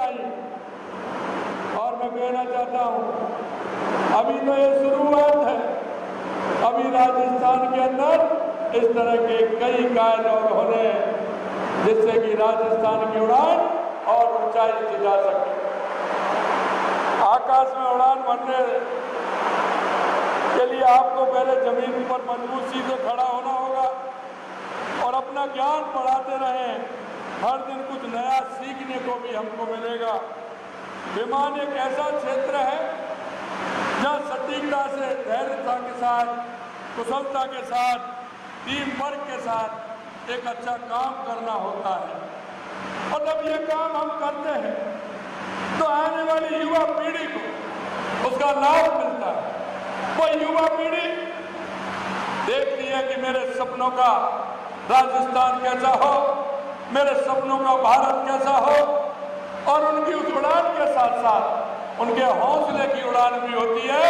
बनाई। और मैं कहना चाहता हूँ, अभी तो ये शुरुआत है। अभी राजस्थान के अंदर इस तरह के कई कॉरिडोर होने जिससे कि राजस्थान की उड़ान और ऊंचाई से जा सके। आकाश में उड़ान भरने के लिए आपको पहले जमीन पर मजबूती से खड़ा होना होगा और अपना ज्ञान बढ़ाते रहें। हर दिन कुछ नया सीखने को भी हमको मिलेगा। विमान एक ऐसा क्षेत्र है जहाँ सटीकता से, धैर्यता के साथ, कुशलता के साथ, टीम वर्क के साथ एक अच्छा काम करना होता है। और जब ये काम हम करते हैं तो आने वाली युवा पीढ़ी को उसका लाभ मिलता है। वो युवा पीढ़ी देखती है कि मेरे सपनों का राजस्थान कैसा हो, मेरे सपनों का भारत कैसा हो। और उनकी उस उड़ान के साथ साथ उनके हौसले की उड़ान भी होती है।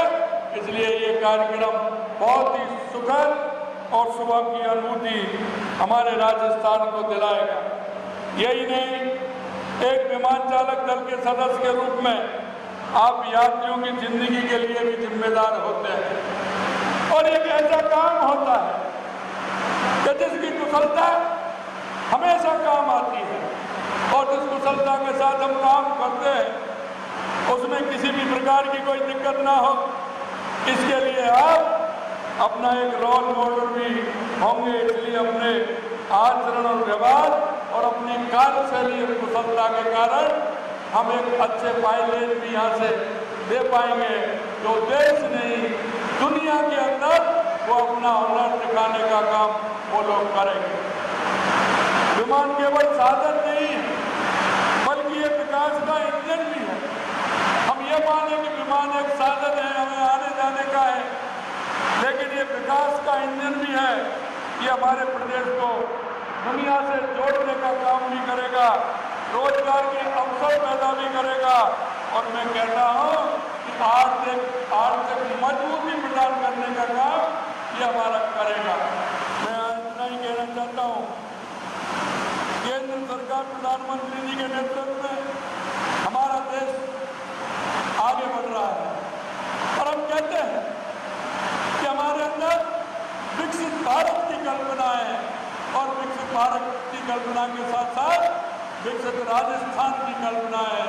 इसलिए ये कार्यक्रम बहुत ही सुखद और सुबह की अनुभूति हमारे राजस्थान को दिलाएगा। यही नहीं, एक विमान चालक दल के सदस्य के रूप में आप यात्रियों की जिंदगी के लिए भी जिम्मेदार होते हैं। और एक ऐसा काम होता है कि जिसकी कुशलता हमेशा काम आती है और जिस कुशलता के साथ हम काम करते हैं उसमें किसी भी प्रकार की कोई दिक्कत ना हो। इसके लिए आप अपना एक रोल मॉडल भी होंगे। इसलिए अपने आचरण और व्यवहार और अपनी कार्यशैली और कुशलता के कारण हम एक अच्छे पायलट भी यहाँ से दे पाएंगे जो देश नहीं दुनिया के अंदर वो अपना हुनर दिखाने का काम वो लोग करेंगे। विमान केवल साधन नहीं है बल्कि ये विकास का इंजन भी है। हम ये माने कि विमान एक साधन है, हमें आने जाने का है, लेकिन ये विकास का इंजन भी है। ये हमारे प्रदेश को दुनिया से जोड़ने का काम भी करेगा, रोजगार के अवसर पैदा भी करेगा। और मैं कहता हूँ कि आर्थिक मजबूती प्रदान करने का काम ये हमारा करेगा। मैं इतना ही कहना चाहता हूँ, केंद्र सरकार प्रधानमंत्री जी के नेतृत्व में हमारा देश आगे बढ़ रहा है और हम कहते हैं कि हमारे अंदर विकसित भारत की कल्पना है और विकसित भारत की कल्पना के साथ साथ विकसित राजस्थान की कल्पना है।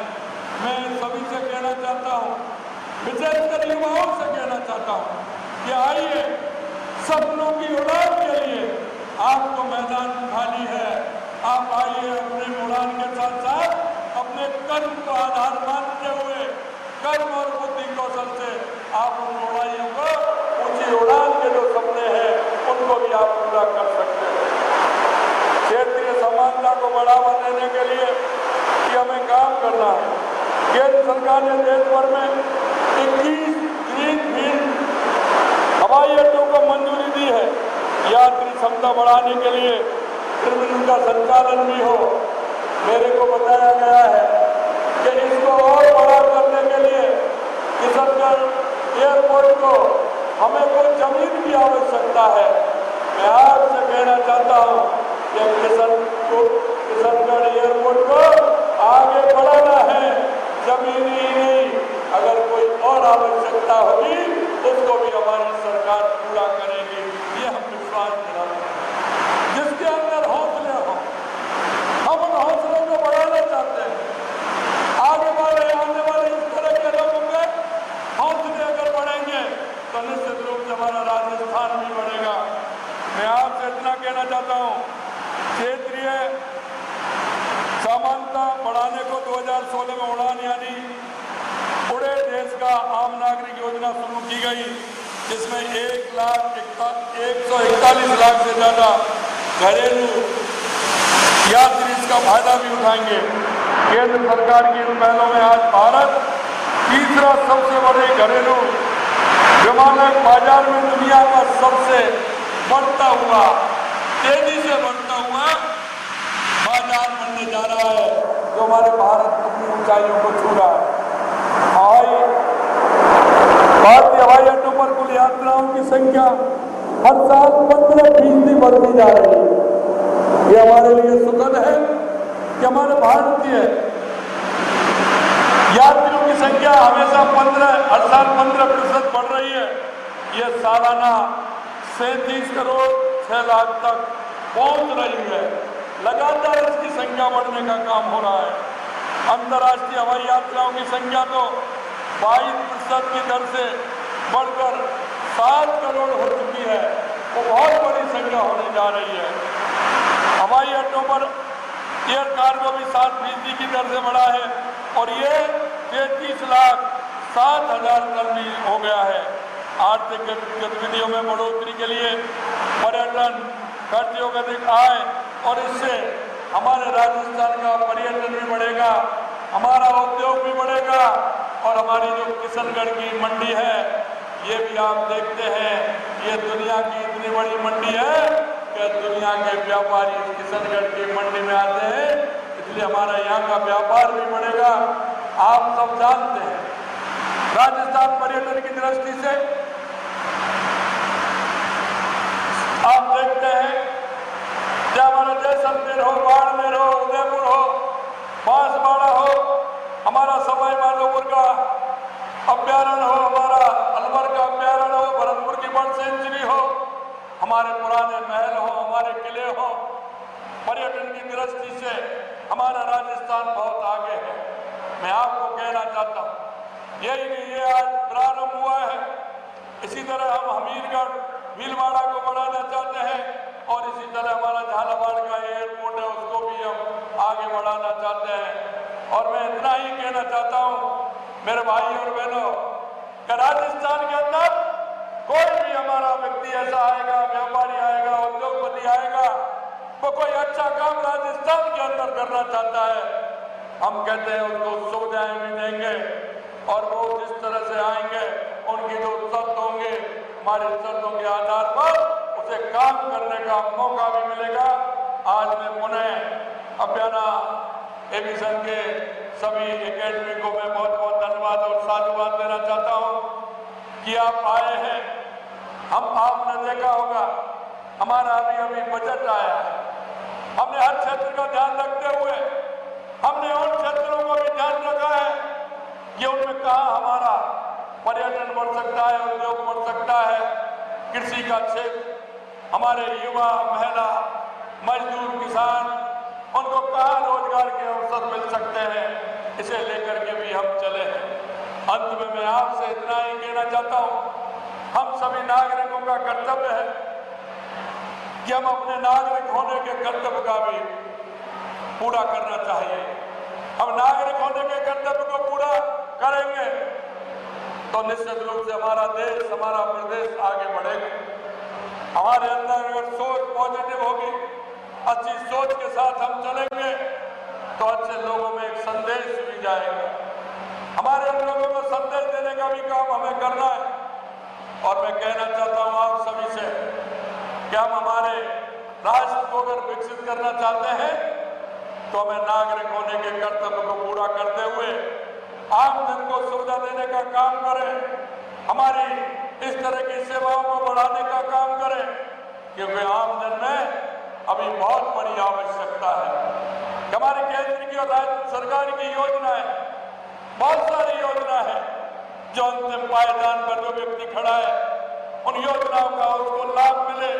मैं सभी से कहना चाहता हूँ, विशेषकर युवाओं से कहना चाहता हूँ कि आइए, सपनों की उड़ान के लिए आपको मैदान खाली है। आप आइए, अपने उड़ान के साथ साथ अपने कर्म को आधार मानते हुए कर्म और बुद्धि कौशल से आप उन उड़ाइयों को, ऊंची उड़ान के जो सपने हैं उनको भी आप पूरा कर सकते हैं। क्षेत्रीय समानता को बढ़ावा देने के लिए कि हमें काम करना है। केंद्र सरकार ने देश भर में 21 ग्रीनफील्ड हवाई अड्डों को मंजूरी दी है। यात्री क्षमता बढ़ाने के लिए टर्मिनल का संचालन भी हो। मेरे को बताया गया है कि इसको और बड़ा करने के लिए किशनगढ़ एयरपोर्ट को हमें कुछ जमीन की आवश्यकता है। मैं आपसे कहना चाहता हूँ कि किशनगढ़ एयरपोर्ट को आगे बढ़ाना है, जमीन ही नहीं, अगर कोई और आवश्यकता होगी उसको भी हमारी सरकार पूरा करेगी। ये हम विश्वास दिलाते हैं। जिसके अंदर हौसले हो, हम उन हौसलों को बढ़ाना चाहते हैं। आने वाले इस तरह के लोगों के हौसले अगर बढ़ेंगे तो निश्चित रूप से हमारा राजस्थान भी बढ़ेगा। मैं आपसे इतना कहना चाहता हूँ, क्षेत्रीय समानता बढ़ाने को 2016 में उड़ान यानी पूरे देश का आम नागरिक योजना शुरू की गई, जिसमें 141 लाख से ज्यादा घरेलू यात्री इसका फायदा भी उठाएंगे। केंद्र सरकार की इन पहलों में आज भारत तीसरा सबसे बड़े घरेलू विमानन बाजार में दुनिया का सबसे बढ़ता हुआ, तेजी से बढ़ता हुआ बाजार बनने जा रहा है, जो हमारे भारत अपनी ऊंचाइयों को छू रहा है। भारतीय हवाई अड्डों पर कुल यात्राओं की संख्या हर साल 15% बढ़ती जा रही है। ये हमारे लिए सुखद है कि हमारे भारतीय यात्रियों की संख्या हमेशा हर साल 15% बढ़ रही है। ये सालाना 37 करोड़ 6 लाख तक पहुंच रही है। लगातार इसकी संख्या बढ़ने का काम हो रहा है। अंतर्राष्ट्रीय हवाई यात्राओं की संख्या तो 22% की दर से बढ़कर 7 करोड़ हो चुकी है। वो बहुत बड़ी संख्या होने जा रही है। हवाई अड्डों पर एयर कार्गो भी 7% की दर से बढ़ा है और ये 33,07,000 टन भी हो गया है। आर्थिक गतिविधियों में बढ़ोतरी के लिए पर्यटन, खर्चों का अधिक आय और इससे हमारे राजस्थान का पर्यटन भी बढ़ेगा, हमारा उद्योग भी बढ़ेगा और हमारी जो किशनगढ़ की मंडी है ये भी आप देखते हैं, ये दुनिया की इतनी बड़ी मंडी है कि दुनिया के व्यापारी किशनगढ़ की मंडी में आते हैं, इसलिए हमारा यहाँ का व्यापार भी बढ़ेगा। आप सब जानते हैं राजस्थान पर्यटन की दृष्टि से आप देखते हैं चाहे हमारा जैसलमेर हो, बाड़मेर हो, उदयपुर हो, बांसवाड़ा हो, हमारा सवाई माधोपुर का अभ्यारण्य हो, हमारा अलवर का अभ्यारण्य हो, भरतपुर की बर्ड सेंचुरी हो, हमारे पुराने महल हो, हमारे किले हो, पर्यटन की दृष्टि से हमारा राजस्थान बहुत आगे है। मैं आपको कहना चाहता हूँ यही नहीं, ये आज प्रारंभ हुआ है। इसी तरह हम हमीरगढ़ भीलवाड़ा को बढ़ाना चाहते हैं और इसी तरह हमारा झालावाड़ का एयरपोर्ट है उसको भी हम आगे बढ़ाना चाहते हैं। और मैं इतना ही कहना चाहता हूँ मेरे भाई और बहनों कि राजस्थान के अंदर कोई भी हमारा व्यक्ति ऐसा आएगा, व्यापारी आएगा, उद्योगपति आएगा, वो कोई अच्छा काम राजस्थान के अंदर करना चाहता है, हम कहते हैं उनको सुविधाएं भी देंगे और वो जिस तरह से आएंगे उनकी जो शर्त होंगे हमारी शर्तों के आधार पर उसे काम करने का मौका भी मिलेगा। आज मैं पुनः अभियाना एविएशन के सभी एकेडमी को मैं बहुत बहुत धन्यवाद और साधुवाद देना चाहता हूं कि आप आए हैं। आपने देखा होगा हमारा अभी बजट आया है, हमने हर क्षेत्र का ध्यान रखते हुए हमने उन क्षेत्रों को भी ध्यान रखा है कि उनमें कहाँ हमारा पर्यटन बढ़ सकता है, उद्योग बढ़ सकता है, कृषि का क्षेत्र, हमारे युवा, महिला, मजदूर, किसान, उनको कहाँ रोजगार के अवसर मिल सकते हैं, इसे लेकर के भी हम चले हैं। अंत में मैं आपसे इतना ही कहना चाहता हूँ, हम सभी नागरिकों का कर्तव्य है कि हम अपने नागरिक होने के कर्तव्य का भी पूरा करना चाहिए। हम नागरिक होने के कर्तव्य को पूरा करेंगे तो निश्चित रूप से हमारा देश, हमारा प्रदेश आगे बढ़ेगा। हमारे अंदर अगर सोच पॉजिटिव होगी, अच्छी सोच के साथ हम चलेंगे तो अच्छे लोगों में एक संदेश भी जाएगा। हमारे उन लोगों को संदेश देने का भी काम हमें करना है। और मैं कहना चाहता हूं आप सभी से कि हम हमारे राष्ट्र को अगर विकसित करना चाहते हैं तो हमें नागरिक होने के कर्तव्य को पूरा करते हुए आम जन को सुविधा देने का काम करें, हमारी इस तरह की सेवाओं को बढ़ाने का काम करें, क्योंकि आम जन में अभी बहुत बड़ी आवश्यकता है। हमारे केंद्र की और राज्य सरकार की योजनाएं, बहुत सारी योजना है जो अंतिम पायदान पर जो व्यक्ति खड़ा है उन योजनाओं का उसको लाभ मिले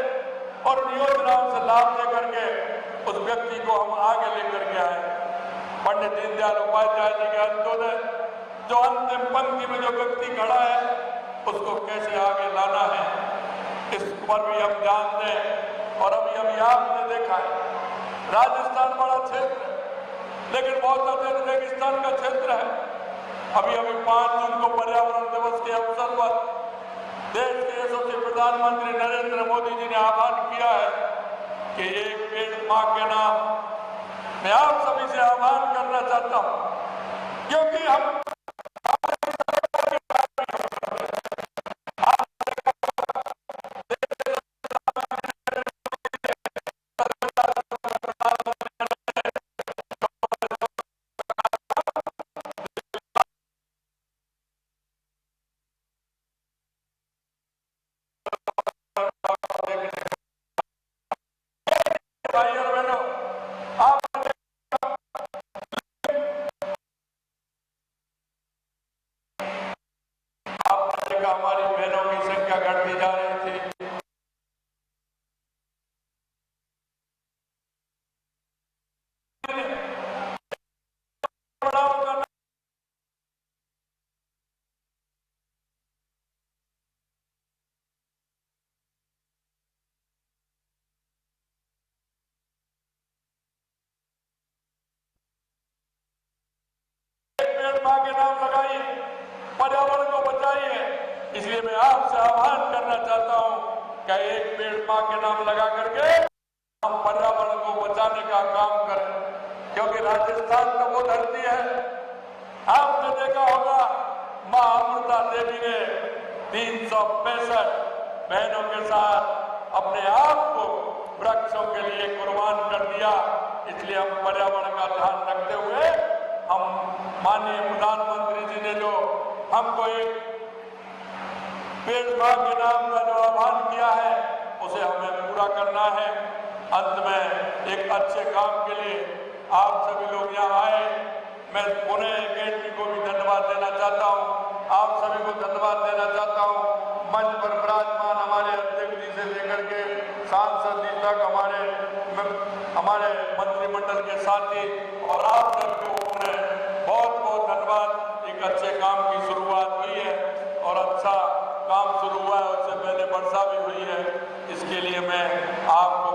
और उन योजनाओं से लाभ लेकर के उस व्यक्ति को हम आगे लेकर के आए। पंडित दीनदयाल उपाध्याय जी के अंत्योदय जो अंतिम पंक्ति में जो व्यक्ति खड़ा है उसको कैसे आगे लाना है, इस पर भी हम ध्यान दें। और अभी आपने देखा है राजस्थान बड़ा क्षेत्र है लेकिन बहुत अधिक रेगिस्तान का क्षेत्र है। अभी 5 जून को पर्यावरण दिवस के अवसर पर देश के यशस्वी प्रधानमंत्री नरेंद्र मोदी जी ने आह्वान किया है कि एक पेड़ मां के नाम। मैं आप सभी से आह्वान करना चाहता हूं क्योंकि हम भाई और बहनों, आप चाहता हूँ कि एक पेड़ मां के नाम लगा करके हम पर्यावरण को बचाने का काम करें, क्योंकि राजस्थान तो वो धरती है। आपने देखा होगा मां अमृता देवी ने 365 बहनों के साथ अपने आप को वृक्षों के लिए कुर्बान कर दिया। इसलिए हम पर्यावरण का ध्यान रखते हुए हम माननीय प्रधानमंत्री जी ने जो हमको एक पेड़ मां के नाम का जो आह्वान किया है उसे हमें पूरा करना है। अंत में एक अच्छे काम के लिए आप सभी लोग यहाँ आए, मैं पुणे अकेडमी को भी धन्यवाद देना चाहता हूँ, आप सभी को धन्यवाद देना चाहता हूँ। मंच पर विराजमान हमारे अध्यक्ष जी से लेकर के सांसद जी तक हमारे मंत्रिमंडल के साथी और आप सबको बहुत बहुत धन्यवाद। एक अच्छे काम की शुरुआत हुई है और अच्छा काम शुरू हुआ है, उससे पहले वर्षा भी हुई है, इसके लिए मैं आपको